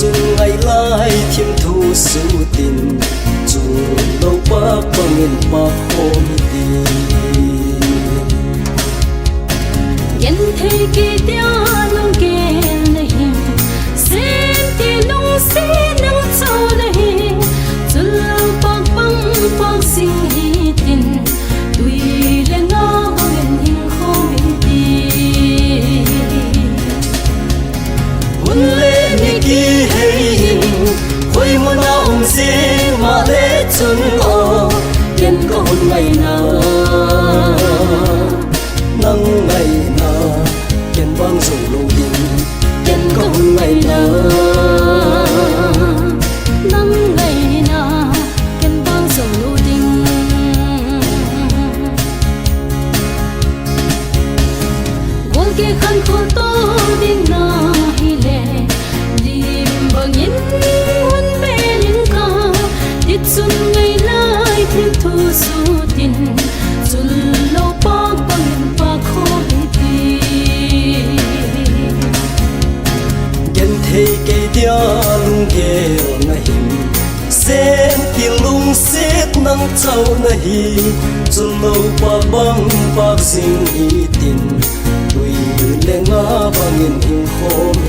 xuân ngày lai thiên thu su tin dù lâu bác bằng nghìn bác hôm đi nhân thế kỳ tia nông kèn hình xem tia nông xí nắng sâu này dù lâu bác băng bác sinh hi tin tùy lên ngõ bằng nghìn hình khôi đi muốn lên đi kỳ hay hình khôi muốn ông dê mà lễ chân o yên có hôn ngày nào nắng ngày nào yên vang rủ lâu đình yên có hôn ngày nào nắng ngày nào ken bang sầu đình gol ke khăn khô to đình na hi lệ lim bằng yên huân bê linh ca tiết xuân ngày lai thiên thu su tin xuân lâu bác bằng yên bác khôi đi yên thấy cây tia lung kê ngày hình sen tia lung xét nắng trâu này dù lâu bác băng bác sinh ý tin tùy lệ ngã bằng nghìn hình khom